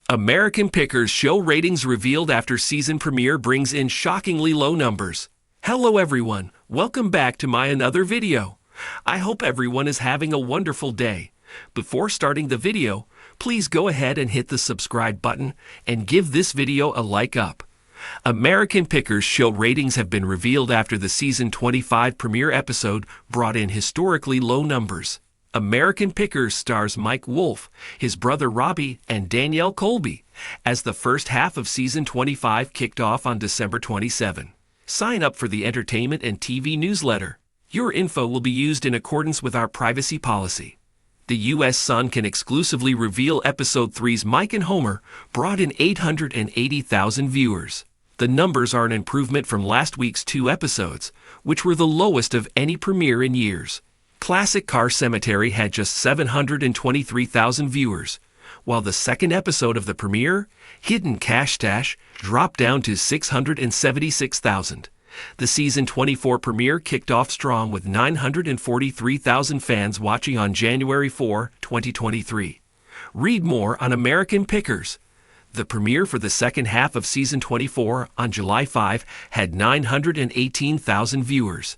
American Pickers show ratings revealed after season premiere brings in shockingly low numbers. Hello everyone, welcome back to my another video. I hope everyone is having a wonderful day. Before starting the video, please go ahead and hit the subscribe button and give this video a like up. American Pickers show ratings have been revealed after the season 25 premiere episode brought in historically low numbers. American Pickers stars Mike Wolfe, his brother Robbie, and Danielle Colby, as the first half of season 25 kicked off on December 27. Sign up for the entertainment and TV newsletter. Your info will be used in accordance with our privacy policy. The U.S. Sun can exclusively reveal Episode 3's Mike and Homer brought in 880,000 viewers. The numbers are an improvement from last week's 2 episodes, which were the lowest of any premiere in years. Classic Car Cemetery had just 723,000 viewers, while the second episode of the premiere, Hidden Cash Stash, dropped down to 676,000. The season 24 premiere kicked off strong with 943,000 fans watching on January 4, 2023. Read more on American Pickers. The premiere for the second half of season 24 on July 5 had 918,000 viewers.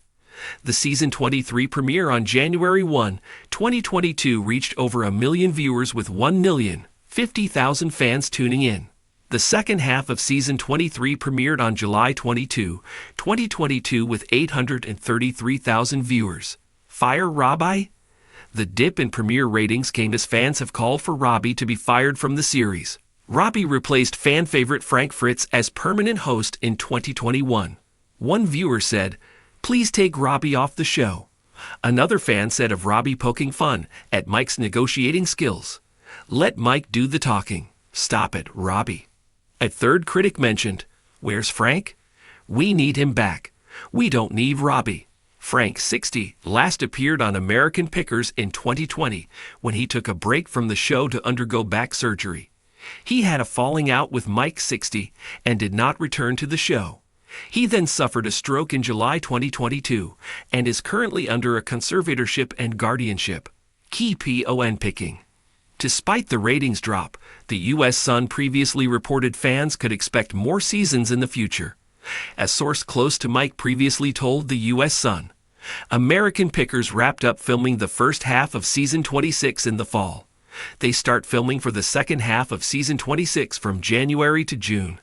The season 23 premiere on January 1, 2022 reached over 1 million viewers with 1,050,000 fans tuning in. The second half of season 23 premiered on July 22, 2022 with 833,000 viewers. Fire Robbie? The dip in premiere ratings came as fans have called for Robbie to be fired from the series. Robbie replaced fan favorite Frank Fritz as permanent host in 2021. One viewer said, "Please take Robbie off the show." Another fan said of Robbie poking fun at Mike's negotiating skills, "Let Mike do the talking. Stop it, Robbie." A third critic mentioned, "Where's Frank? We need him back. We don't need Robbie." Frank, 60, last appeared on American Pickers in 2020 when he took a break from the show to undergo back surgery. He had a falling out with Mike, 60, and did not return to the show. He then suffered a stroke in July 2022 and is currently under a conservatorship and guardianship. Keep on picking. Despite the ratings drop, the U.S. Sun previously reported fans could expect more seasons in the future. A source close to Mike previously told the U.S. Sun, American Pickers wrapped up filming the first half of season 26 in the fall. They start filming for the second half of season 26 from January to June.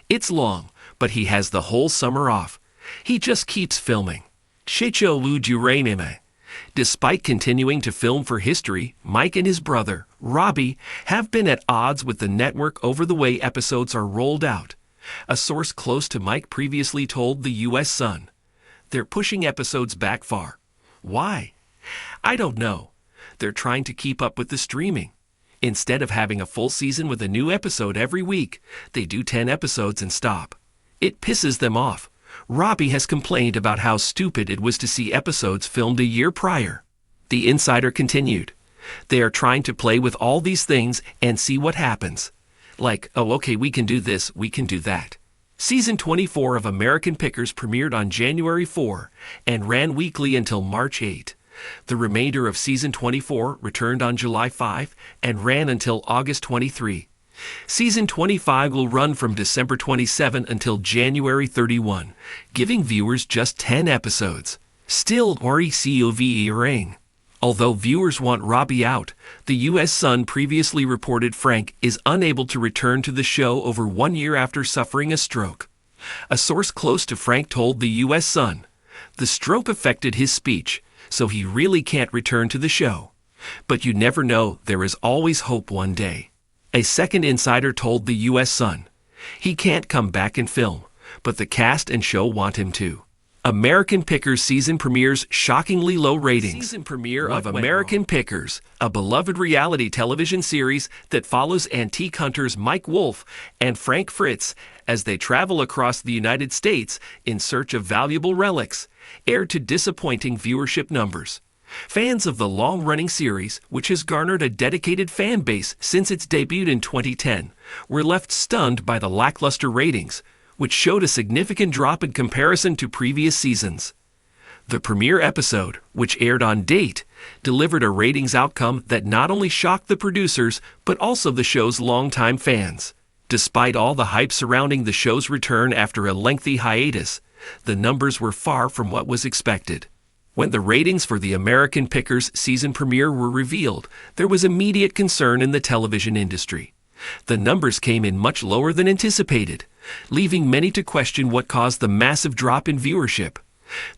It's long, but he has the whole summer off. He just keeps filming. Despite continuing to film for history, Mike and his brother, Robbie, have been at odds with the network over the way episodes are rolled out. A source close to Mike previously told the U.S. Sun, "They're pushing episodes back far. Why? I don't know. They're trying to keep up with the streaming. Instead of having a full season with a new episode every week, they do 10 episodes and stop. It pisses them off." Robbie has complained about how stupid it was to see episodes filmed a year prior. The insider continued, "They are trying to play with all these things and see what happens. Like, oh okay, we can do this, we can do that." Season 24 of American Pickers premiered on January 4 and ran weekly until March 8. The remainder of season 24 returned on July 5 and ran until August 23. Season 25 will run from December 27 until January 31, giving viewers just 10 episodes. Still, ring. Although viewers want Robbie out, the U.S. Sun previously reported Frank is unable to return to the show over 1 year after suffering a stroke. A source close to Frank told the U.S. Sun, "The stroke affected his speech, so he really can't return to the show. But you never know, there is always hope one day." A second insider told the U.S. Sun, "He can't come back and film, but the cast and show want him to." American Pickers season premieres shockingly low ratings. Season premiere of American Pickers, a beloved reality television series that follows antique hunters Mike Wolfe and Frank Fritz as they travel across the United States in search of valuable relics, aired to disappointing viewership numbers. Fans of the long-running series, which has garnered a dedicated fan base since its debut in 2010, were left stunned by the lackluster ratings, which showed a significant drop in comparison to previous seasons. The premiere episode, which aired on date, delivered a ratings outcome that not only shocked the producers, but also the show's longtime fans. Despite all the hype surrounding the show's return after a lengthy hiatus, the numbers were far from what was expected. When the ratings for the American Pickers season premiere were revealed, there was immediate concern in the television industry. The numbers came in much lower than anticipated, leaving many to question what caused the massive drop in viewership.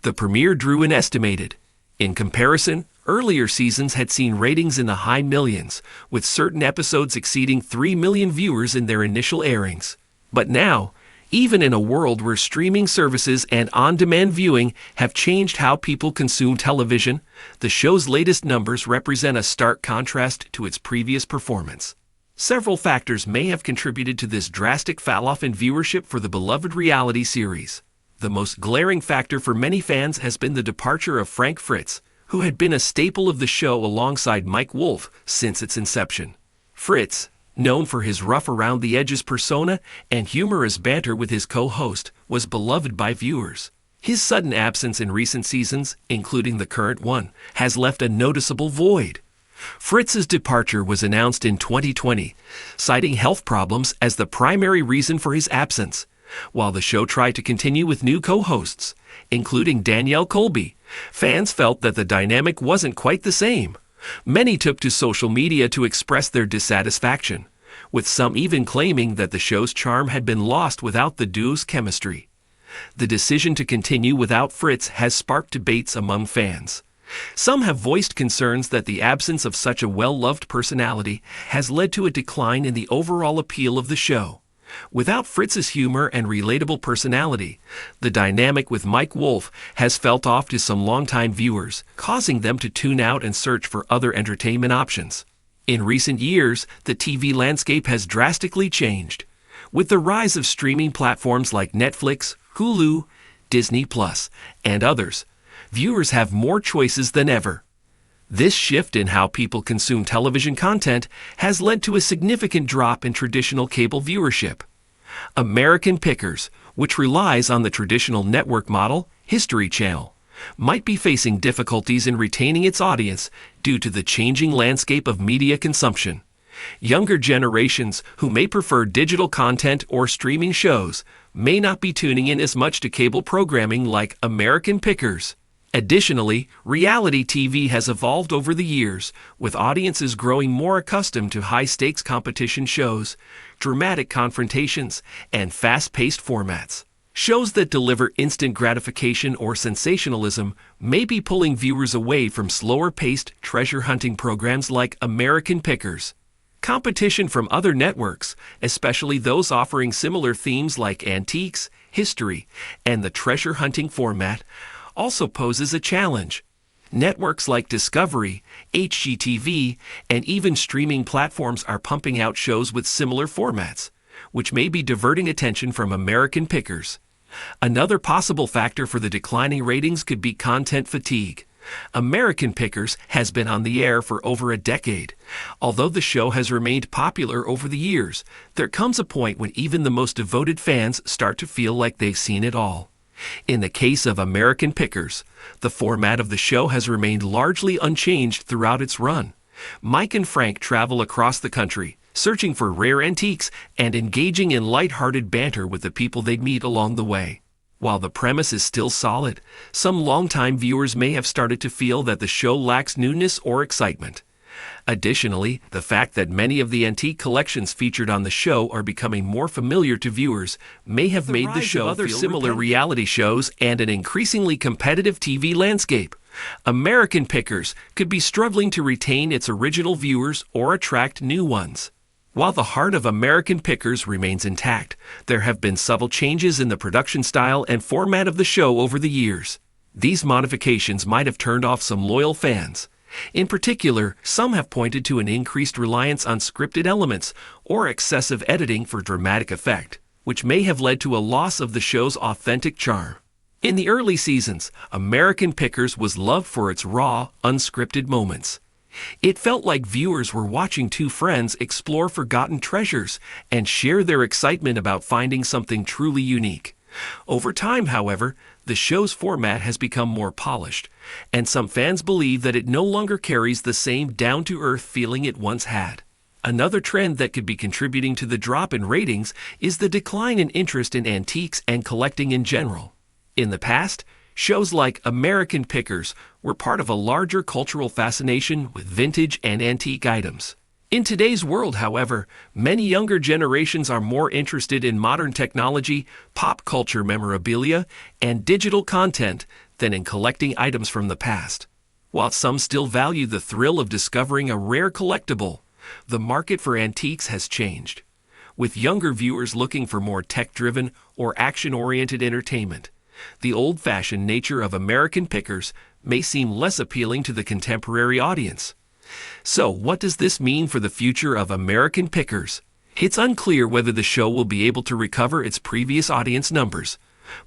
The premiere drew an estimated. In comparison, earlier seasons had seen ratings in the high millions, with certain episodes exceeding 3 million viewers in their initial airings. But now, even in a world where streaming services and on-demand viewing have changed how people consume television, the show's latest numbers represent a stark contrast to its previous performance. Several factors may have contributed to this drastic fall-off in viewership for the beloved reality series. The most glaring factor for many fans has been the departure of Frank Fritz, who had been a staple of the show alongside Mike Wolfe since its inception. Fritz, known for his rough-around-the-edges persona and humorous banter with his co-host, was beloved by viewers. His sudden absence in recent seasons, including the current one, has left a noticeable void. Fritz's departure was announced in 2020, citing health problems as the primary reason for his absence. While the show tried to continue with new co-hosts, including Danielle Colby, fans felt that the dynamic wasn't quite the same. Many took to social media to express their dissatisfaction, with some even claiming that the show's charm had been lost without the duo's chemistry. The decision to continue without Fritz has sparked debates among fans. Some have voiced concerns that the absence of such a well-loved personality has led to a decline in the overall appeal of the show. Without Fritz's humor and relatable personality, the dynamic with Mike Wolfe has felt off to some longtime viewers, causing them to tune out and search for other entertainment options. In recent years, the TV landscape has drastically changed. With the rise of streaming platforms like Netflix, Hulu, Disney+, and others, viewers have more choices than ever. This shift in how people consume television content has led to a significant drop in traditional cable viewership. American Pickers, which relies on the traditional network model, History Channel, might be facing difficulties in retaining its audience due to the changing landscape of media consumption. Younger generations who may prefer digital content or streaming shows may not be tuning in as much to cable programming like American Pickers. Additionally, reality TV has evolved over the years, with audiences growing more accustomed to high-stakes competition shows, dramatic confrontations, and fast-paced formats. Shows that deliver instant gratification or sensationalism may be pulling viewers away from slower-paced treasure-hunting programs like American Pickers. Competition from other networks, especially those offering similar themes like antiques, history, and the treasure-hunting format, also poses a challenge. Networks like Discovery, HGTV, and even streaming platforms are pumping out shows with similar formats, which may be diverting attention from American Pickers. Another possible factor for the declining ratings could be content fatigue. American Pickers has been on the air for over a decade. Although the show has remained popular over the years, there comes a point when even the most devoted fans start to feel like they've seen it all. In the case of American Pickers, the format of the show has remained largely unchanged throughout its run. Mike and Frank travel across the country, searching for rare antiques and engaging in light-hearted banter with the people they meet along the way. While the premise is still solid, some longtime viewers may have started to feel that the show lacks newness or excitement. Additionally, the fact that many of the antique collections featured on the show are becoming more familiar to viewers may have made the show feel similar reality shows and an increasingly competitive TV landscape. American Pickers could be struggling to retain its original viewers or attract new ones. While the heart of American Pickers remains intact, there have been subtle changes in the production style and format of the show over the years. These modifications might have turned off some loyal fans. In particular, some have pointed to an increased reliance on scripted elements or excessive editing for dramatic effect, which may have led to a loss of the show's authentic charm. In the early seasons, American Pickers was loved for its raw, unscripted moments. It felt like viewers were watching two friends explore forgotten treasures and share their excitement about finding something truly unique. Over time, however, the show's format has become more polished, and some fans believe that it no longer carries the same down-to-earth feeling it once had. Another trend that could be contributing to the drop in ratings is the decline in interest in antiques and collecting in general. In the past, shows like American Pickers were part of a larger cultural fascination with vintage and antique items. In today's world, however, many younger generations are more interested in modern technology, pop culture memorabilia, and digital content than in collecting items from the past. While some still value the thrill of discovering a rare collectible, the market for antiques has changed, with younger viewers looking for more tech-driven or action-oriented entertainment. The old-fashioned nature of American Pickers may seem less appealing to the contemporary audience. So, what does this mean for the future of American Pickers? It's unclear whether the show will be able to recover its previous audience numbers,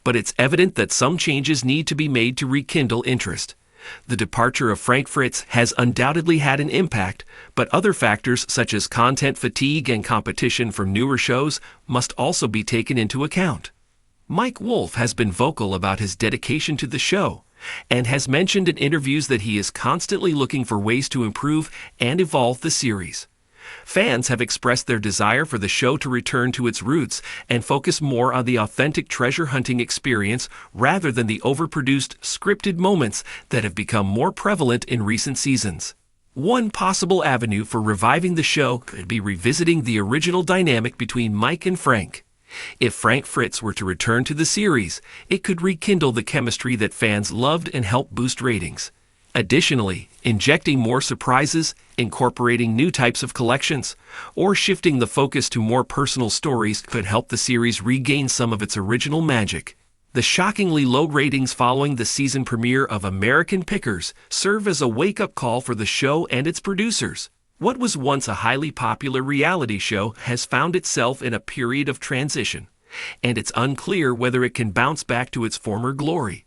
but it's evident that some changes need to be made to rekindle interest. The departure of Frank Fritz has undoubtedly had an impact, but other factors such as content fatigue and competition from newer shows must also be taken into account. Mike Wolfe has been vocal about his dedication to the show, and has mentioned in interviews that he is constantly looking for ways to improve and evolve the series. Fans have expressed their desire for the show to return to its roots and focus more on the authentic treasure hunting experience rather than the overproduced, scripted moments that have become more prevalent in recent seasons. One possible avenue for reviving the show could be revisiting the original dynamic between Mike and Frank. If Frank Fritz were to return to the series, it could rekindle the chemistry that fans loved and help boost ratings. Additionally, injecting more surprises, incorporating new types of collections, or shifting the focus to more personal stories could help the series regain some of its original magic. The shockingly low ratings following the season premiere of American Pickers serve as a wake-up call for the show and its producers. What was once a highly popular reality show has found itself in a period of transition, and it's unclear whether it can bounce back to its former glory.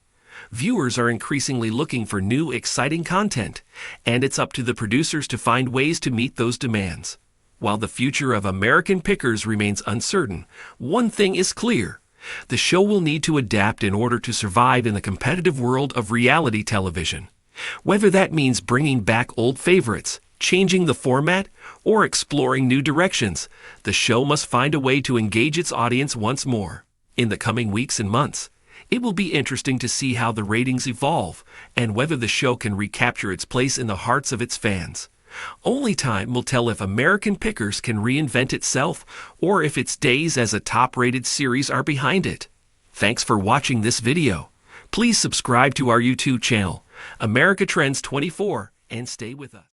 Viewers are increasingly looking for new, exciting content, and it's up to the producers to find ways to meet those demands. While the future of American Pickers remains uncertain, one thing is clear: the show will need to adapt in order to survive in the competitive world of reality television. Whether that means bringing back old favorites, changing the format, or exploring new directions, the show must find a way to engage its audience once more. In the coming weeks and months, it will be interesting to see how the ratings evolve and whether the show can recapture its place in the hearts of its fans. Only time will tell if American Pickers can reinvent itself or if its days as a top-rated series are behind it. Thanks for watching this video. Please subscribe to our YouTube channel, America Trends 24, and stay with us.